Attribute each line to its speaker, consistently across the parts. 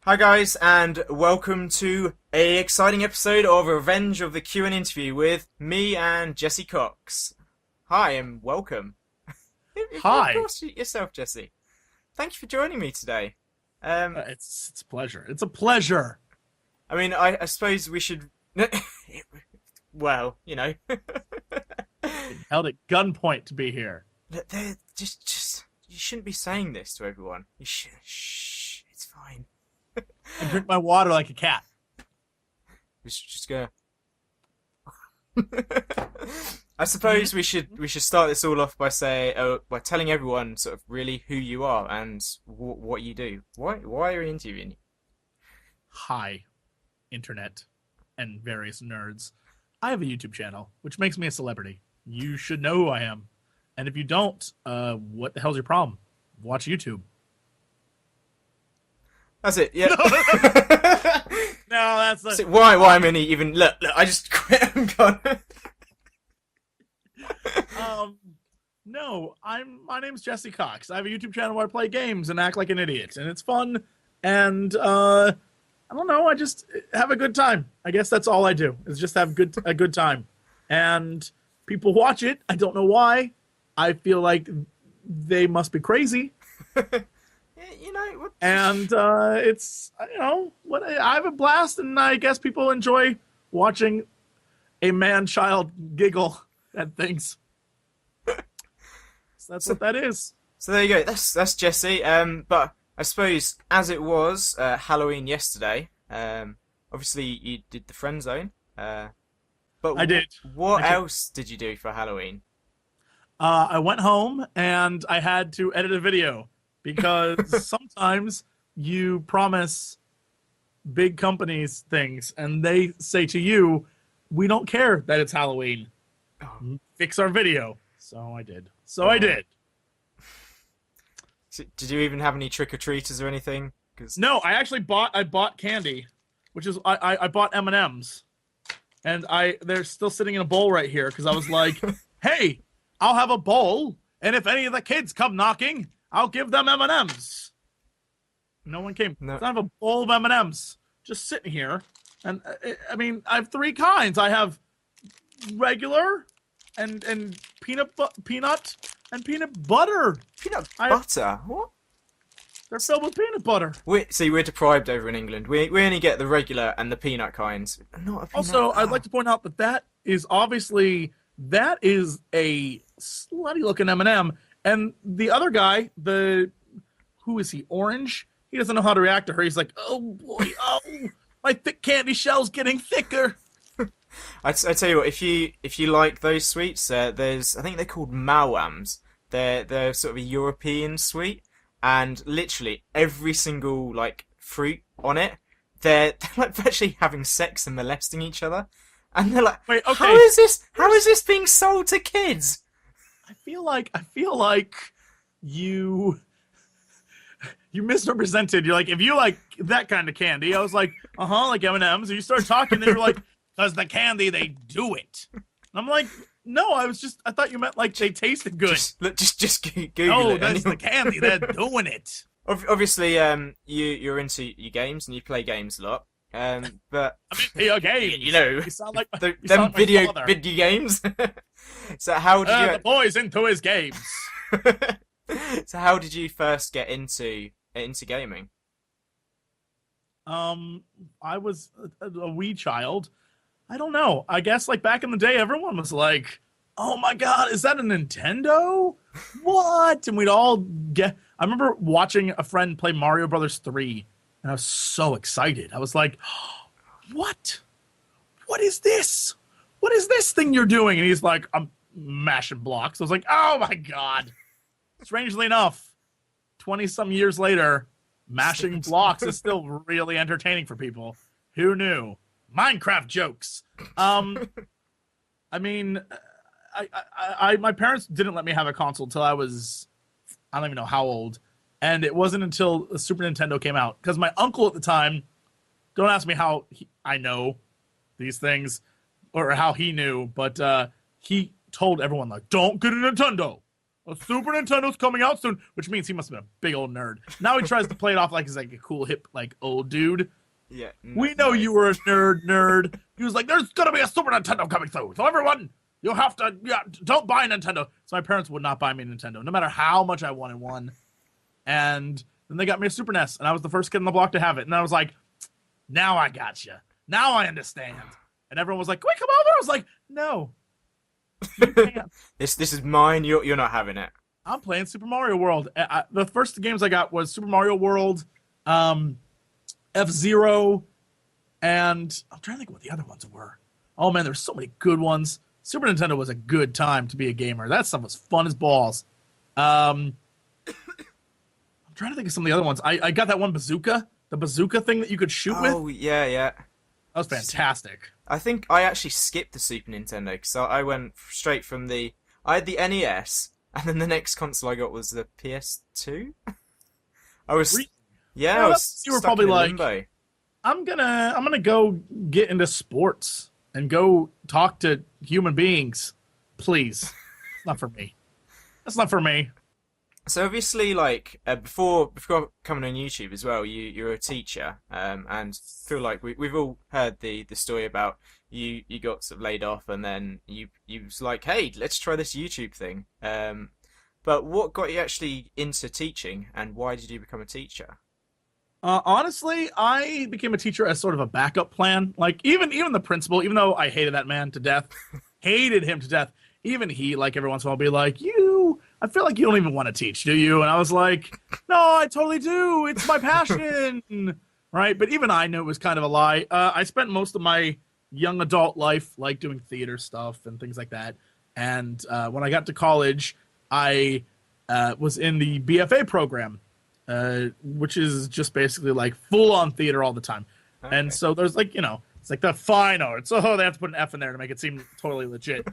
Speaker 1: Hi guys, and welcome to a exciting episode of Revenge of the Q&A interview with me and Jesse Cox. Hi and welcome.
Speaker 2: Hi.
Speaker 1: Introduce yourself, Jesse. Thank you for joining me today.
Speaker 2: It's a pleasure. It's a pleasure.
Speaker 1: I suppose we should. Well, you know,
Speaker 2: Being held at gunpoint to be here.
Speaker 1: they're just you shouldn't be saying this to everyone. You should. Shh, it's fine.
Speaker 2: I drink my water like a cat.
Speaker 1: We should just go. I suppose we should start this all off by by telling everyone sort of really who you are and what you do. Why are we interviewing you?
Speaker 2: Hi, internet and various nerds. I have a YouTube channel, which makes me a celebrity. You should know who I am. And if you don't, what the hell's your problem? Watch YouTube.
Speaker 1: That's it. Yeah.
Speaker 2: No, that's the...
Speaker 1: So why am I even look? I just quit. I'm gone.
Speaker 2: No, my name's Jesse Cox. I have a YouTube channel where I play games and act like an idiot, and it's fun. And I don't know, I just have a good time. I guess that's all I do, is just have a good time. And people watch it. I don't know why. I feel like they must be crazy.
Speaker 1: You know what?
Speaker 2: And it's, I have a blast, and I guess people enjoy watching a man-child giggle at things. So that's what that is.
Speaker 1: So there you go. That's Jesse. But I suppose as it was Halloween yesterday, obviously you did the friend zone. But
Speaker 2: I did.
Speaker 1: What else did you do for Halloween?
Speaker 2: I went home and I had to edit a video because sometimes you promise big companies things and they say to you, "We don't care that it's Halloween. Fix our video." So I did. I did.
Speaker 1: So, did you even have any trick-or-treaters or anything?
Speaker 2: No, I bought candy, which is I bought M&Ms, and they're still sitting in a bowl right here because I was like, "Hey, I'll have a bowl, and if any of the kids come knocking, I'll give them M&Ms." No one came.
Speaker 1: No.
Speaker 2: So I have a bowl of M&Ms just sitting here, and I have three kinds. I have regular, and peanut and peanut butter.
Speaker 1: Peanut butter? What?
Speaker 2: They're filled with peanut butter.
Speaker 1: We're deprived over in England. We only get the regular and the peanut kinds. Not a peanut.
Speaker 2: Also, I'd like to point out that is obviously a slutty looking M&M, and the other guy, who is he? Orange. He doesn't know how to react to her. He's like, "Oh boy, oh, my thick candy shell's getting thicker."
Speaker 1: I tell you what, if you like those sweets, I think they're called Mawams. They're sort of a European sweet, and literally every single like fruit on it, they're like virtually having sex and molesting each other, and they're like,
Speaker 2: "Wait, okay,
Speaker 1: how is this being sold to kids?"
Speaker 2: I feel like you misrepresented. You're like, if you like that kind of candy, I was like, like M&Ms. And you start talking, and you're like, "Because the candy, they do it." And I'm like, no, I thought you meant like they tasted good.
Speaker 1: Just Google
Speaker 2: no,
Speaker 1: it.
Speaker 2: that's the candy. They're doing it.
Speaker 1: Obviously, you're into your games and you play games a lot. But
Speaker 2: video games.
Speaker 1: You know,
Speaker 2: you sound like
Speaker 1: video games. So how did
Speaker 2: the boy's into his games.
Speaker 1: So how did you first get into gaming?
Speaker 2: I was a wee child. I don't know. I guess like back in the day, everyone was like, "Oh my God, is that a Nintendo? What?" And we'd all get. I remember watching a friend play Mario Brothers 3, and I was so excited. I was like, "What? What is this? What is this thing you're doing?" And he's like, "I'm mashing blocks." I was like, "Oh my God!" Strangely enough, 20-some years later, mashing blocks is still really entertaining for people. Who knew? Minecraft jokes. My parents didn't let me have a console until I was, I don't even know how old. And it wasn't until the Super Nintendo came out. Because my uncle at the time, don't ask me how I know these things, or how he knew, but he told everyone, like, "Don't get a Nintendo. A Super Nintendo's coming out soon, which means he must have been a big old nerd. Now he tries to play it off like he's like a cool, hip, like old dude.
Speaker 1: Yeah.
Speaker 2: We know
Speaker 1: Nice.
Speaker 2: you were a nerd. He was like, there's going to be a Super Nintendo coming through. So everyone, you have to, don't buy a Nintendo. So my parents would not buy me a Nintendo, no matter how much I wanted one. And then they got me a Super NES, and I was the first kid on the block to have it. And I was like, now I got you. Now I understand. And everyone was like, can we come over? I was like, no. You can't.
Speaker 1: This is mine. You're not having it.
Speaker 2: I'm playing Super Mario World. The first games I got was Super Mario World, F-Zero, and I'm trying to think what the other ones were. Oh man, there's so many good ones. Super Nintendo was a good time to be a gamer. That stuff was fun as balls. I'm trying to think of some of the other ones. I got that one bazooka, the bazooka thing that you could shoot with.
Speaker 1: Oh yeah, yeah.
Speaker 2: That was fantastic.
Speaker 1: I think I actually skipped the Super Nintendo because I went straight from I had the NES, and then the next console I got was the PS2. I was yeah,
Speaker 2: Well,
Speaker 1: I was
Speaker 2: you were
Speaker 1: stuck
Speaker 2: probably
Speaker 1: in
Speaker 2: like,
Speaker 1: limbo.
Speaker 2: I'm gonna go get into sports and go talk to human beings. Please. It's not for me. That's not for me.
Speaker 1: So obviously, like before coming on YouTube as well, you're a teacher, and I feel like we've all heard the story about you got sort of laid off, and then you was like, hey, let's try this YouTube thing. But what got you actually into teaching, and why did you become a teacher?
Speaker 2: Honestly, I became a teacher as sort of a backup plan. Like even the principal, even though I hated that man to death, hated him to death. Even he, like every once in a while, be like, I feel like you don't even want to teach, do you? And I was like, no, I totally do. It's my passion, right? But even I knew it was kind of a lie. I spent most of my young adult life like doing theater stuff and things like that. And when I got to college, I was in the BFA program, which is just basically like full-on theater all the time. Okay. And so there's like, it's like the fine arts. Oh, they have to put an F in there to make it seem totally legit.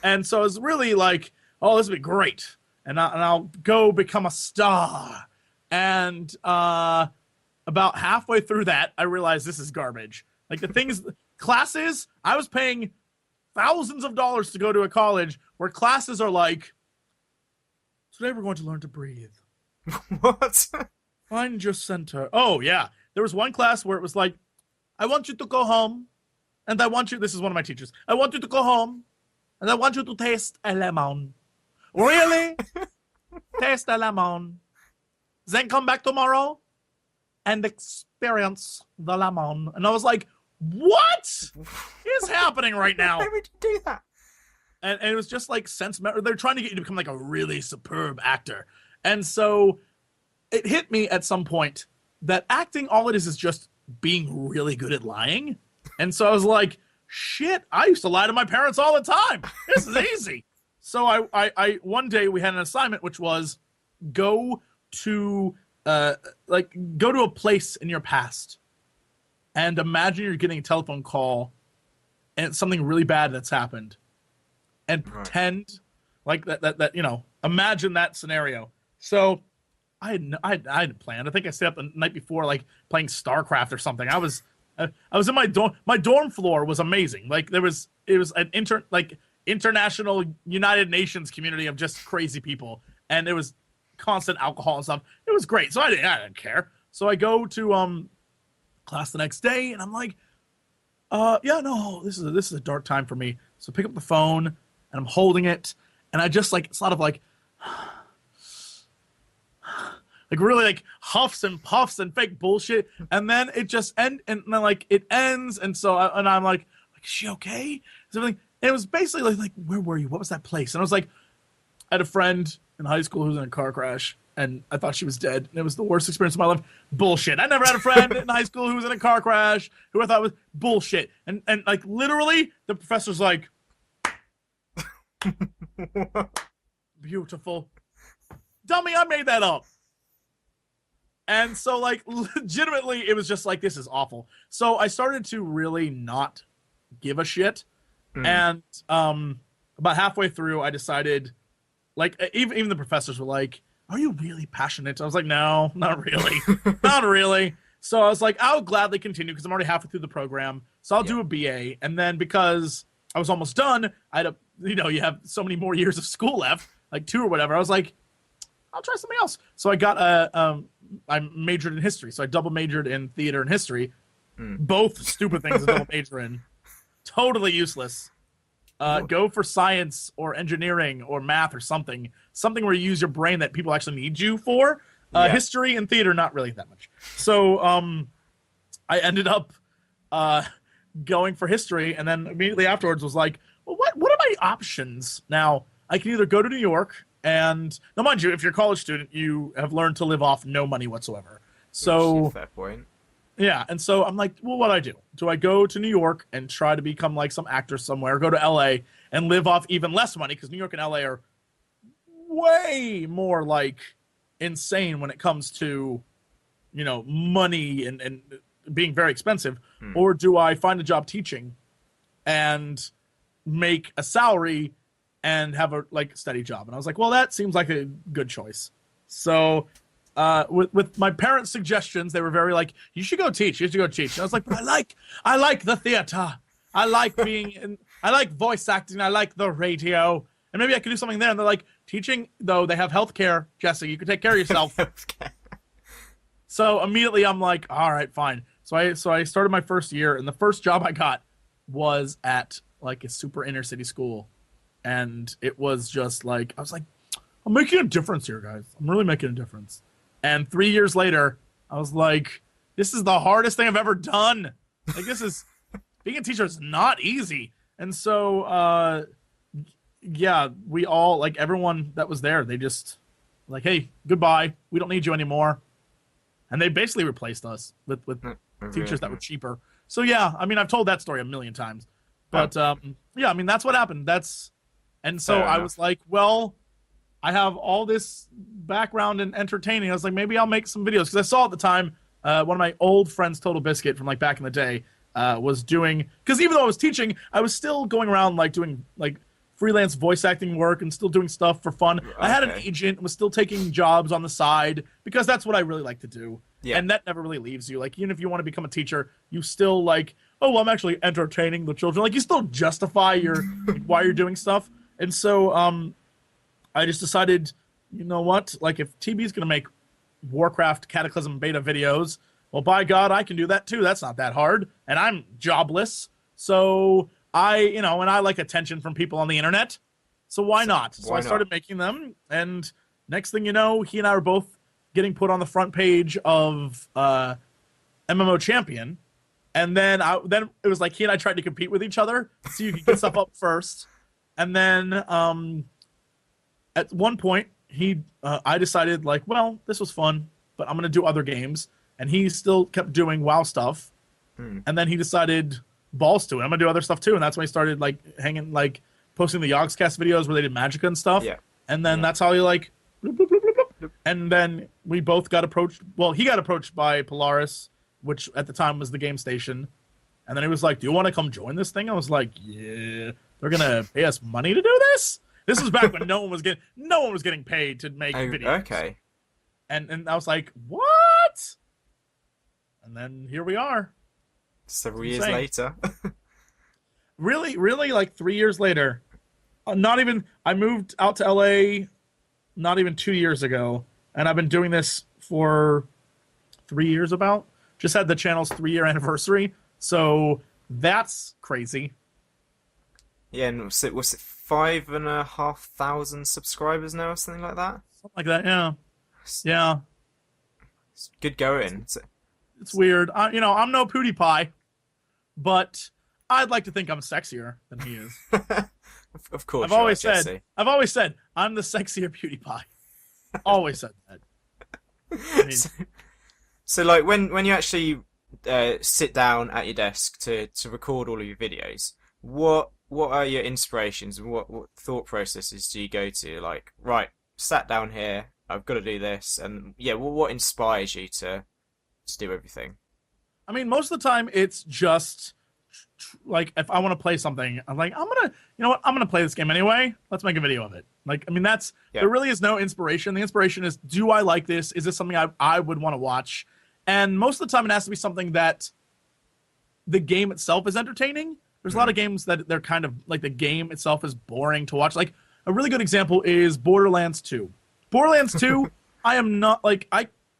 Speaker 2: And so it's really like, oh, this would be great. And I'll go become a star. And about halfway through that, I realized this is garbage. Like classes, I was paying thousands of dollars to go to a college where classes are like, today we're going to learn to breathe.
Speaker 1: What?
Speaker 2: Find your center. Oh, yeah. There was one class where it was like, I want you to go home. And this is one of my teachers. I want you to go home. And I want you to taste a lemon. Really? Taste a lemon. Then come back tomorrow and experience the lemon. And I was like, what is happening right now?
Speaker 1: Why would you do that?
Speaker 2: And it was just like they're trying to get you to become like a really superb actor. And so it hit me at some point that acting, all it is just being really good at lying. And so I was like, shit, I used to lie to my parents all the time. This is easy. So I one day we had an assignment, which was go to a place in your past and imagine you're getting a telephone call and it's something really bad that's happened, and pretend like that imagine that scenario. So I hadn't planned. I think I stayed up the night before, like playing StarCraft or something. I was in my dorm. My dorm floor was amazing. Like it was an international United Nations community of just crazy people, and it was constant alcohol and stuff. It was great. So I didn't care. So I go to class the next day, and I'm like, this is a dark time for me. So I pick up the phone, and I'm holding it, and I just like sort of like really like huffs and puffs and fake bullshit, and then it just and then like it ends, and so I'm like, is she okay? Is everything? And it was basically like, where were you? What was that place? And I was like, I had a friend in high school who was in a car crash, and I thought she was dead, and it was the worst experience of my life. Bullshit. I never had a friend in high school who was in a car crash who I thought was bullshit. And like literally, the professor's like, beautiful. Dummy, I made that up. And so like legitimately, it was just like, this is awful. So I started to really not give a shit. And about halfway through, I decided, like, even the professors were like, are you really passionate? I was like, no, not really. Not really. So I was like, I'll gladly continue because I'm already halfway through the program. So I'll do a BA. And then because I was almost done, I had you have so many more years of school left. like 2 or whatever, I was like, I'll try something else. So I got I majored in history, so I double majored in theater and history. Both stupid things to double major in. Totally useless. Go for science or engineering or math or something where you use your brain that people actually need you for. History and theater, not really that much. So I ended up going for history, and then immediately afterwards was like, well, what are my options? Now, I can either go to New York, and now mind you, if you're a college student, you have learned to live off no money whatsoever. So
Speaker 1: fair point.
Speaker 2: yeah, and so I'm like, well, what do I do? Do I go to New York and try to become like some actor somewhere, go to LA and live off even less money, because New York and LA are way more like insane when it comes to, money and being very expensive? Or do I find a job teaching and make a salary and have a steady job? And I was like, well, that seems like a good choice. So with my parents' suggestions, they were very like, you should go teach. You should go teach. And I was like, but I like the theater. I like I like voice acting. I like the radio. And maybe I could do something there. And they're like, teaching, though, they have healthcare. Jesse, you can take care of yourself. So immediately I'm like, all right, fine. So I started my first year, and the first job I got was at like a super inner city school. And it was just like, I was like, I'm making a difference here, guys. I'm really making a difference. And 3 years later, I was like, this is the hardest thing I've ever done. Like, being a teacher is not easy. And so, yeah, we all, like, everyone that was there, they just, like, hey, goodbye. We don't need you anymore. And they basically replaced us with teachers that were cheaper. So, yeah, I mean, I've told that story a million times. But, yeah, I mean, that's what happened. And so I was like, well, I have all this background in entertaining. I was like, maybe I'll make some videos. Because I saw at the time, one of my old friends, Total Biscuit, from like back in the day, was doing, because even though I was teaching, I was still going around like doing like freelance voice acting work and still doing stuff for fun. Okay. I had an agent, was still taking jobs on the side because that's what I really like to do. Yeah. And that never really leaves you. Like, even if you want to become a teacher, you still like, oh, well, I'm actually entertaining the children. Like, you still justify why you're doing stuff. And so I just decided, you know what? Like, if TB's going to make Warcraft Cataclysm beta videos, well, by God, I can do that too. That's not that hard. And I'm jobless. So and I like attention from people on the internet. So why not? So I started making them. And next thing you know, he and I were both getting put on the front page of MMO Champion. And then it was like he and I tried to compete with each other so you could get stuff up first. And then at one point, I decided, like, well, this was fun, but I'm going to do other games. And he still kept doing WoW stuff. And then he decided, balls to it, I'm going to do other stuff too. And that's when he started, like, posting the Yogscast videos where they did Magicka and stuff. Yeah. And then that's how he, like, bloop, bloop, bloop, bloop, bloop. And then we both got approached. Well, he got approached by Polaris, which at the time was the game station. And then he was like, do you want to come join this thing? I was like, yeah. They're going to pay us money to do this? This was back when no one was getting paid to make videos. Okay. And I was like, what? And then here we are.
Speaker 1: Several years later.
Speaker 2: Really, like 3 years later. I moved out to LA not even 2 years ago. And I've been doing this for 3 years about. Just had the channel's 3-year anniversary. So that's crazy.
Speaker 1: Yeah, and was it 5,500 subscribers now or something like that?
Speaker 2: Something like that, yeah. Yeah.
Speaker 1: It's good going.
Speaker 2: It's weird. I'm no PewDiePie, but I'd like to think I'm sexier than he is.
Speaker 1: Of course.
Speaker 2: I've always said I'm the sexier PewDiePie. Always said that.
Speaker 1: So like when you actually sit down at your desk to record all of your videos, what are your inspirations and what thought processes do you go to? Like, right, sat down here, I've got to do this, and yeah, what inspires you to do everything?
Speaker 2: I mean, most of the time it's just like, if I want to play something, I'm like, I'm gonna play this game anyway. Let's make a video of it. Like, I mean, there really is no inspiration. The inspiration is, do I like this? Is this something I would want to watch? And most of the time it has to be something that the game itself is entertaining. There's a lot of games that they're kind of like, the game itself is boring to watch. Like, a really good example is Borderlands 2. Borderlands 2, I am not like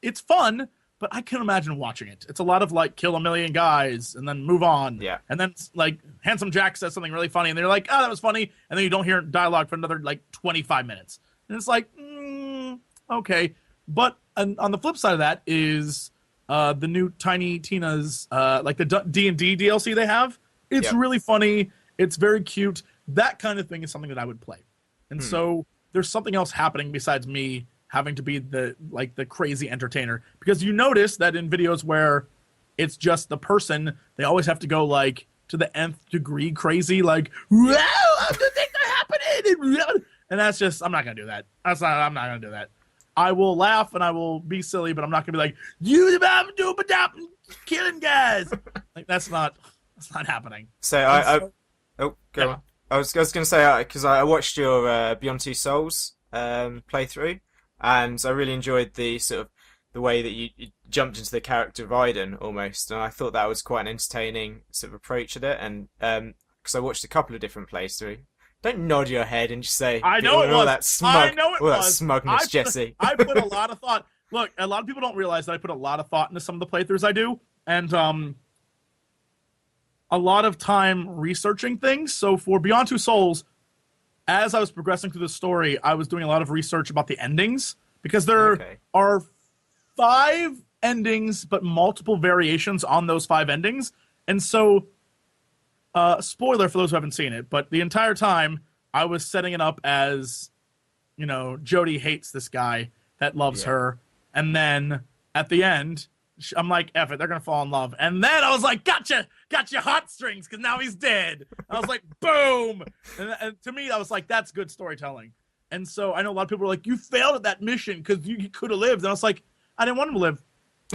Speaker 2: it's fun, but I can't imagine watching it. It's a lot of like kill a million guys and then move on.
Speaker 1: Yeah.
Speaker 2: And then like Handsome Jack says something really funny and they're like, "Oh, that was funny." And then you don't hear dialogue for another like 25 minutes. And it's like, okay. But on the flip side of that is the new Tiny Tina's like the D&D DLC they have. It's really funny. It's very cute. That kind of thing is something that I would play. And so there's something else happening besides me having to be the crazy entertainer, because you notice that in videos where it's just the person, they always have to go like to the nth degree crazy, like, wow, the things are happening, and that's just, I'm not gonna do that. I'm not gonna do that. I will laugh and I will be silly, but I'm not gonna be like, you killing guys. Like that's not happening.
Speaker 1: So go on. I was going to say, because I watched your Beyond Two Souls playthrough, and I really enjoyed the sort of the way that you jumped into the character of Aiden almost, and I thought that was quite an entertaining sort of approach at it. And because I watched a couple of different playthroughs. Don't nod your head and just say,
Speaker 2: I know it
Speaker 1: all
Speaker 2: was.
Speaker 1: That smug,
Speaker 2: I know it
Speaker 1: all
Speaker 2: was.
Speaker 1: That smugness, Jesse.
Speaker 2: I put a lot of thought. Look, a lot of people don't realize that I put a lot of thought into some of the playthroughs I do, and a lot of time researching things. So for Beyond Two Souls, as I was progressing through the story, I was doing a lot of research about the endings, because there are 5 endings, but multiple variations on those 5 endings. And so, spoiler for those who haven't seen it, but the entire time I was setting it up as, you know, Jodie hates this guy that loves her. And then at the end, I'm like, F it, they're going to fall in love. And then I was like, gotcha heartstrings, because now he's dead. I was like, boom. And to me, I was like, that's good storytelling. And so I know a lot of people were like, you failed at that mission because you could have lived. And I was like, I didn't want him to live.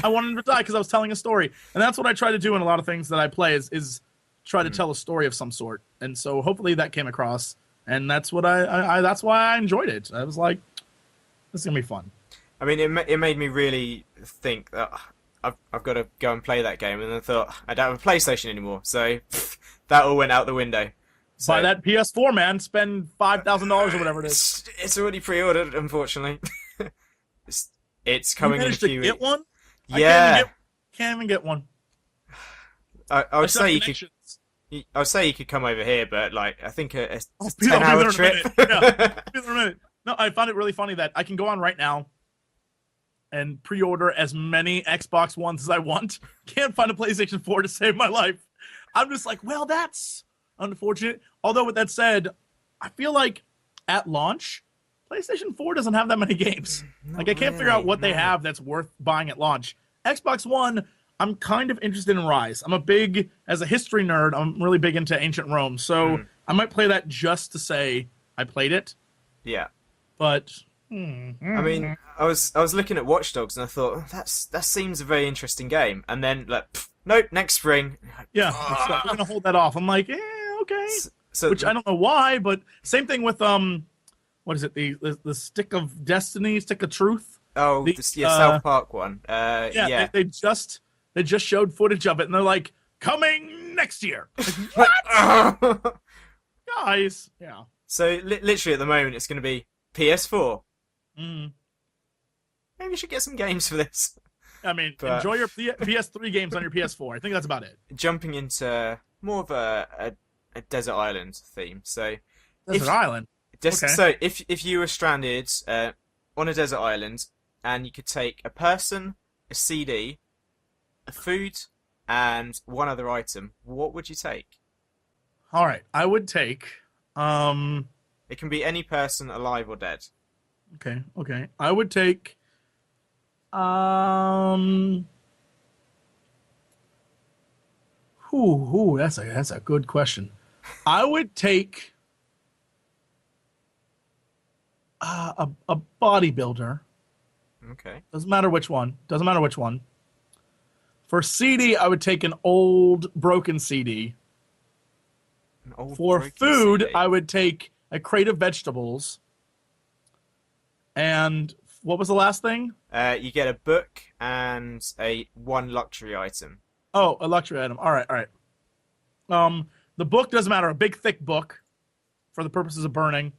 Speaker 2: I wanted him to die because I was telling a story. And that's what I try to do in a lot of things that I play is try to tell a story of some sort. And so hopefully that came across. And that's what that's why I enjoyed it. I was like, this is going to be fun.
Speaker 1: I mean, it made me really think that I've got to go and play that game, and I thought I don't have a PlayStation anymore, so that all went out the window. So,
Speaker 2: buy that PS4, man. Spend $5,000 or whatever it is.
Speaker 1: It's already pre-ordered, unfortunately. It's coming in a few weeks.
Speaker 2: Get one?
Speaker 1: Yeah,
Speaker 2: can't even get one.
Speaker 1: I would say you could. I would say you could come over here, but like I think a 10-hour trip.
Speaker 2: No, I found it really funny that I can go on right now and pre-order as many Xbox Ones as I want. Can't find a PlayStation 4 to save my life. I'm just like, well, that's unfortunate. Although with that said, I feel like at launch, PlayStation 4 doesn't have that many games. I can't figure out what they have that's worth buying at launch. Xbox One, I'm kind of interested in Rise. As a history nerd, I'm really big into ancient Rome. So I might play that just to say I played it.
Speaker 1: Yeah.
Speaker 2: But
Speaker 1: I mean, I was looking at Watch Dogs and I thought that seems a very interesting game, and then like, nope, next spring.
Speaker 2: Yeah, we're gonna hold that off. I'm like, okay. Which I don't know why, but same thing with what is it? The Stick of Destiny, Stick of Truth.
Speaker 1: Oh, the South Park one. Yeah.
Speaker 2: They just showed footage of it, and they're like, coming next year. Like, what? Guys, yeah.
Speaker 1: So literally at the moment, it's going to be PS4. Maybe you should get some games for this.
Speaker 2: I mean, enjoy your PS3 games on your PS4. I think that's about it.
Speaker 1: Jumping into more of a desert island theme. So
Speaker 2: Island.
Speaker 1: Okay. So if you were stranded on a desert island and you could take a person, a CD, a food, and one other item, what would you take?
Speaker 2: All right, I would take.
Speaker 1: It can be any person, alive or dead.
Speaker 2: Okay. I would take. That's a good question. I would take a bodybuilder.
Speaker 1: Okay.
Speaker 2: Doesn't matter which one. For CD, I would take an old broken CD. For food, CD. I would take a crate of vegetables. And what was the last thing?
Speaker 1: You get a book and one luxury item.
Speaker 2: Oh, a luxury item. All right. The book doesn't matter. A big, thick book for the purposes of burning.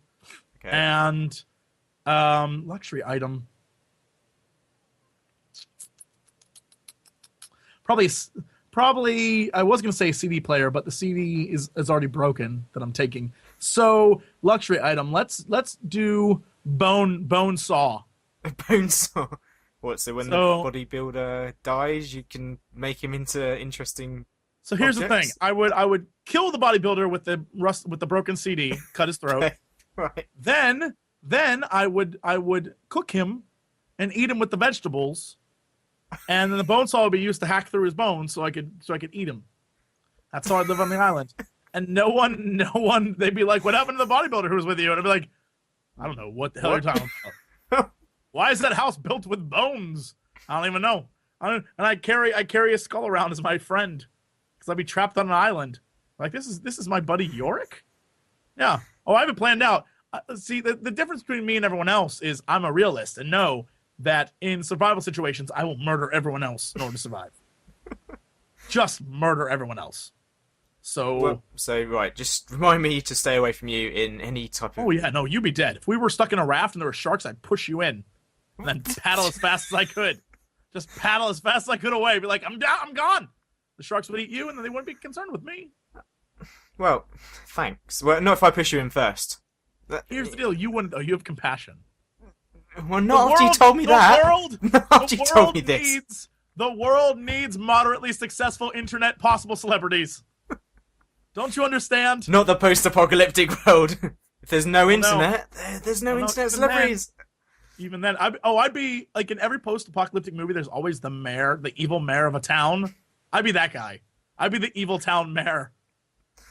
Speaker 1: Okay.
Speaker 2: And luxury item. Probably I was gonna say CD player, but the CD is already broken that I'm taking. So luxury item. Let's do bone saw.
Speaker 1: A bone saw. What? So when the
Speaker 2: So
Speaker 1: bodybuilder dies, you can make him into interesting.
Speaker 2: so here's the thing.
Speaker 1: Objects?
Speaker 2: I would kill the bodybuilder with the broken CD, cut his throat.
Speaker 1: Okay. Right.
Speaker 2: Then I would cook him and eat him with the vegetables. And then the bone saw would be used to hack through his bones so I could eat him. That's how I live on the island. And no one, they'd be like, what happened to the bodybuilder who was with you? And I'd be like, I don't know what the hell you're talking about. Why is that house built with bones? I don't even know. And I carry a skull around as my friend because I'd be trapped on an island. Like this is my buddy Yorick. Yeah. Oh, I have it planned out. See, the difference between me and everyone else is I'm a realist and know that in survival situations I will murder everyone else in order to survive. Just murder everyone else. So
Speaker 1: right, just remind me to stay away from you in any type of.
Speaker 2: Oh yeah, no, you'd be dead. If we were stuck in a raft and there were sharks, I'd push you in, and then paddle as fast as I could. Just paddle as fast as I could away. Be like, I'm down, I'm gone. The sharks would eat you, and then they wouldn't be concerned with me.
Speaker 1: Well, thanks. Well, not if I push you in first.
Speaker 2: Here's the deal: you wouldn't. Though you have compassion.
Speaker 1: Well, not after you told me that. Not after you told me this.
Speaker 2: The world needs moderately successful internet possible celebrities. Don't you understand?
Speaker 1: Not the post-apocalyptic world. If there's no internet, there's no
Speaker 2: Well, no,
Speaker 1: internet celebrities.
Speaker 2: Even then, I'd be like in every post-apocalyptic movie. There's always the mayor, the evil mayor of a town. I'd be that guy. I'd be the evil town mayor,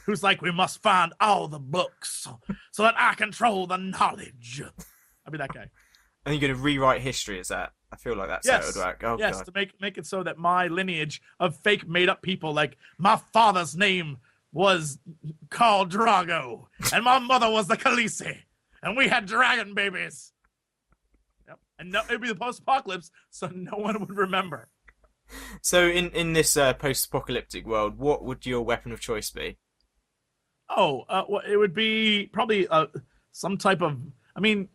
Speaker 2: who's like, we must find all the books so that I control the knowledge. I'd be that guy.
Speaker 1: And you're going to rewrite history, is that? I feel like that's how it would work. Oh,
Speaker 2: yes,
Speaker 1: God.
Speaker 2: to make it so that my lineage of fake made-up people, like my father's name was called Drago, and my mother was the Khaleesi, and we had dragon babies. Yep. And no, it'd be the post-apocalypse, so no one would remember.
Speaker 1: So in this post-apocalyptic world, what would your weapon of choice be?
Speaker 2: Oh, well, it would be probably some type of. I mean,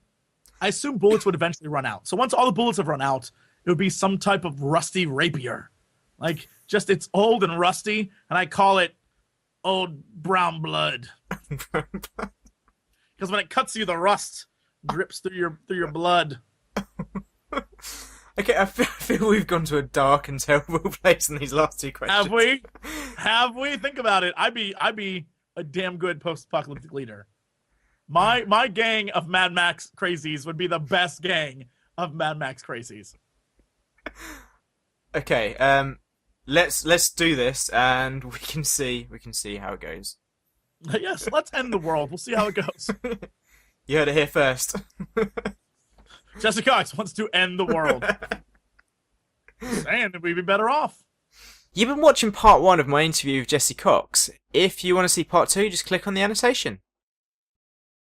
Speaker 2: I assume bullets would eventually run out. So once all the bullets have run out, it would be some type of rusty rapier, like just it's old and rusty, and I call it Old Brown Blood. Because when it cuts you, the rust drips through your blood.
Speaker 1: Okay, I feel we've gone to a dark and terrible place in these last two questions.
Speaker 2: Have we? Have we? Think about it. I'd be a damn good post-apocalyptic leader. My gang of Mad Max crazies would be the best gang of Mad Max crazies.
Speaker 1: Okay, let's do this, and we can see how it goes.
Speaker 2: Yes, let's end the world. We'll see how it goes.
Speaker 1: You heard it here first.
Speaker 2: Jesse Cox wants to end the world. Saying that we'd be better off.
Speaker 1: You've been watching part 1 of my interview with Jesse Cox. If you want to see part 2, just click on the annotation.